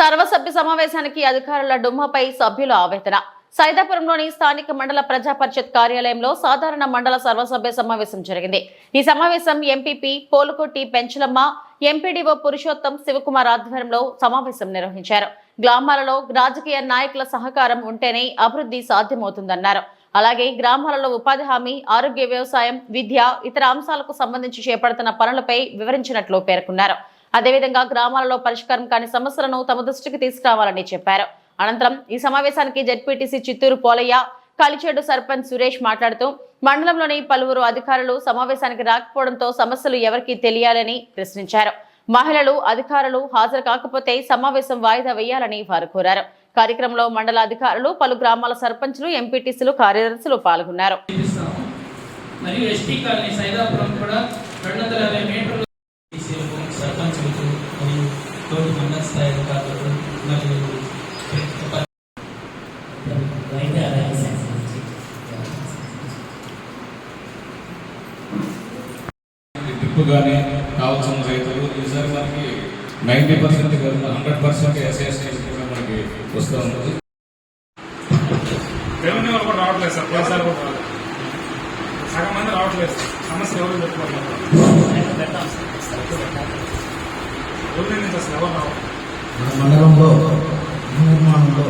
సర్వసభ్య సమావేశానికి అధికారుల డుమ్మపై సభ్యుల ఆవేదన. సైదాపురంలోని స్థానిక మండల ప్రజా పరిషత్ కార్యాలయంలో సాధారణ మండల సర్వసభ్య సమావేశం జరిగింది. ఈ సమావేశం ఎంపీపీ పోలుకొట్టి పెంచలమ్మ, ఎంపీడీఓ పురుషోత్తం శివకుమార్ ఆధ్వర్యంలో సమావేశం నిర్వహించారు. గ్రామాలలో రాజకీయ నాయకుల సహకారం ఉంటేనే అభివృద్ధి సాధ్యమవుతుందన్నారు. అలాగే గ్రామాలలో ఉపాధి హామీ, ఆరోగ్య, వ్యవసాయం, విద్య, ఇతర అంశాలకు సంబంధించి చేపడుతున్న పనులపై వివరించినట్లు పేర్కొన్నారు. అదేవిధంగా గ్రామాలలో పరిష్కారం కాని సమస్యలను తమ దృష్టికి తీసుకురావాలని చెప్పారు. అనంతరం ఈ సమావేశానికి జెడ్పీటీసీ చిత్తూరు పోలయ్య, కలిచేడు సర్పంచ్ సురేష్ మాట్లాడుతూ మండలంలోని పలువురు అధికారులు సమావేశానికి రాకపోవడంతో సమస్యలు ఎవరికి తెలియాలని ప్రశ్నించారు. మహిళలు, అధికారులు హాజరు కాకపోతే సమావేశం వాయిదా వేయాలని వారు కోరారు. కార్యక్రమంలో మండల అధికారులు, పలు గ్రామాల సర్పంచులు, ఎంపీటీసీలు, కార్యదర్శులు పాల్గొన్నారు. కానీ కావాల్సిన రైతులు ఈసారి మనకి 90% 100% ఎస్ఎస్టీ కూడా మనకి వస్తూ ఉంటుంది. రెవెన్యూ వాళ్ళు కూడా రావట్లేదు సార్, కేసీఆర్ కూడా రాలేదు, సగం మంది రావట్లేదు. సమస్య ఎవరు చెప్పుకోవాలి, ఎవరి నుంచి అసలు ఎవరు రావాలి. మండలంలో నిర్మాణంలో